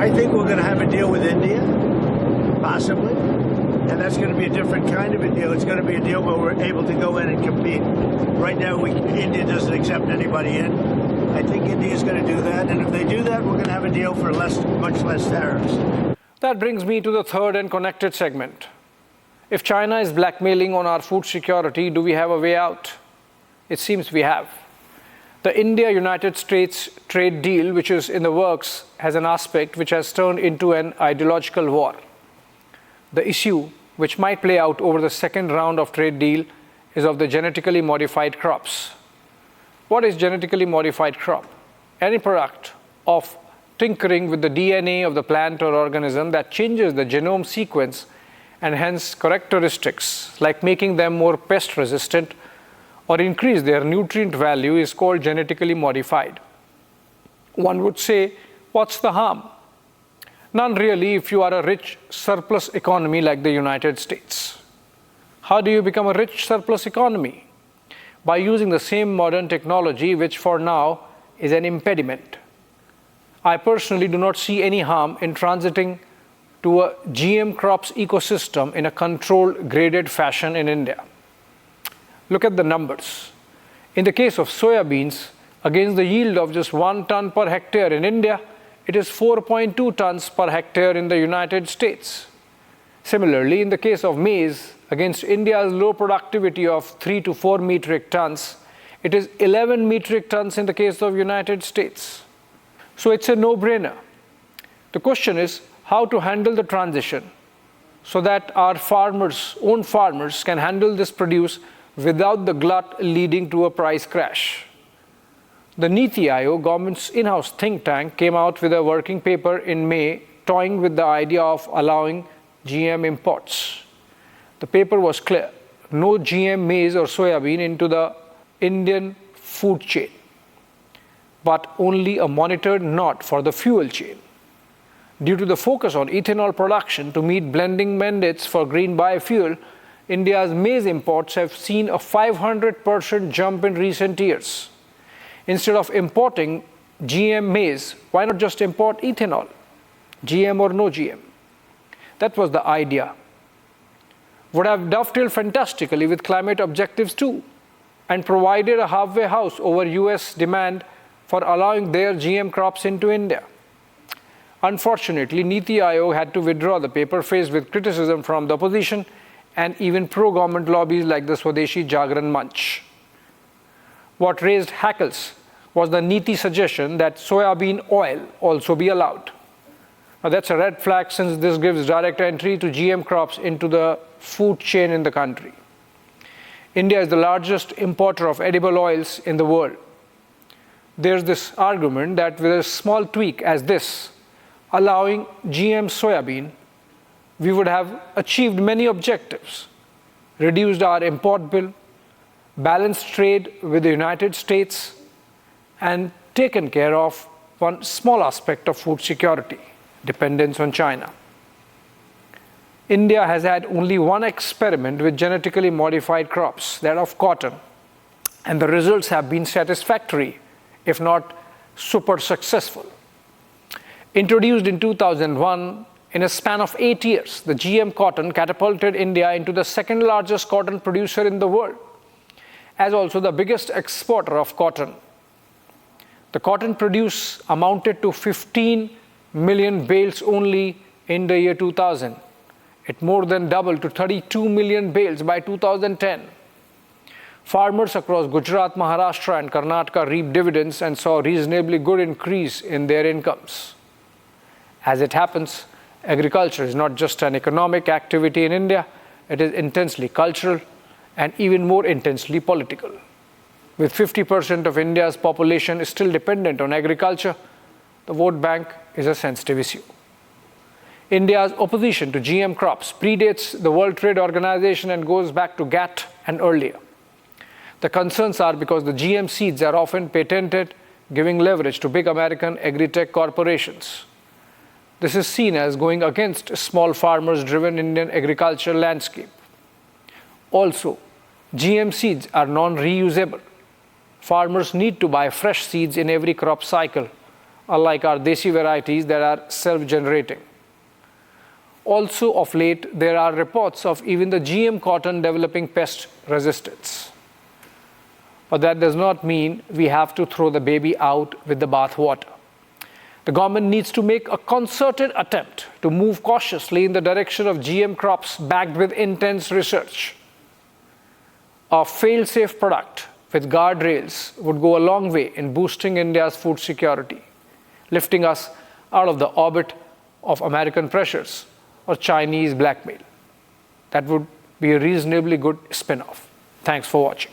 I think we're going to have a deal with India, possibly, and that's going to be a different kind of a deal. It's going to be a deal where we're able to go in and compete. Right now, India doesn't accept anybody in. I think India is going to do that, and if they do that, we're going to have a deal for much less tariffs. That brings me to the third and connected segment. If China is blackmailing on our food security, do we have a way out? It seems we have. The India-United States trade deal, which is in the works, has an aspect which has turned into an ideological war. The issue, which might play out over the second round of trade deal, is of the genetically modified crops. What is genetically modified crop? Any product of tinkering with the DNA of the plant or organism that changes the genome sequence and hence characteristics, like making them more pest resistant or increase their nutrient value, is called genetically modified. One would say, what's the harm? None really if you are a rich surplus economy like the United States. How do you become a rich surplus economy? By using the same modern technology, which for now is an impediment. I personally do not see any harm in transiting to a GM crops ecosystem in a controlled, graded fashion in India. Look at the numbers. In the case of soybeans, against the yield of just 1 ton per hectare in India, it is 4.2 tons per hectare in the United States. Similarly, in the case of maize, against India's low productivity of 3 to 4 metric tons, it is 11 metric tons in the case of United States. So it's a no-brainer. The question is how to handle the transition so that our own farmers can handle this produce without the glut leading to a price crash. The Niti Aayog, government's in-house think tank, came out with a working paper in May toying with the idea of allowing GM imports. The paper was clear: no GM maize or soybean into the Indian food chain, but only a monitored nod for the fuel chain. Due to the focus on ethanol production to meet blending mandates for green biofuel, India's maize imports have seen a 500% jump in recent years. Instead of importing GM maize, why not just import ethanol? GM or no GM? That was the idea. Would have dovetailed fantastically with climate objectives too, and provided a halfway house over US demand for allowing their GM crops into India. Unfortunately, Niti Aayog had to withdraw the paper faced with criticism from the opposition and even pro-government lobbies like the Swadeshi Jagran Manch. What raised hackles was the Niti suggestion that soybean oil also be allowed. Now that's a red flag, since this gives direct entry to GM crops into the food chain in the country. India is the largest importer of edible oils in the world. There's this argument that with a small tweak as this, allowing GM soybean, we would have achieved many objectives: reduced our import bill, balanced trade with the United States, and taken care of one small aspect of food security: dependence on China. India has had only one experiment with genetically modified crops, that of cotton, and the results have been satisfactory, if not super successful. Introduced in 2001, in a span of 8 years, the GM cotton catapulted India into the second largest cotton producer in the world, as also the biggest exporter of cotton. The cotton produce amounted to 15 million bales only in the year 2000. It more than doubled to 32 million bales by 2010. Farmers across Gujarat, Maharashtra, and Karnataka reaped dividends and saw a reasonably good increase in their incomes. As it happens, agriculture is not just an economic activity in India, it is intensely cultural and even more intensely political. With 50% of India's population still dependent on agriculture, the vote bank is a sensitive issue. India's opposition to GM crops predates the World Trade Organization and goes back to GATT and earlier. The concerns are because the GM seeds are often patented, giving leverage to big American agri-tech corporations. This is seen as going against small farmers-driven Indian agricultural landscape. Also, GM seeds are non-reusable. Farmers need to buy fresh seeds in every crop cycle, unlike our desi varieties that are self-generating. Also, of late, there are reports of even the GM cotton developing pest resistance. But that does not mean we have to throw the baby out with the bathwater. The government needs to make a concerted attempt to move cautiously in the direction of GM crops backed with intense research. A fail-safe product with guardrails would go a long way in boosting India's food security, lifting us out of the orbit of American pressures or Chinese blackmail. That would be a reasonably good spin-off. Thanks for watching.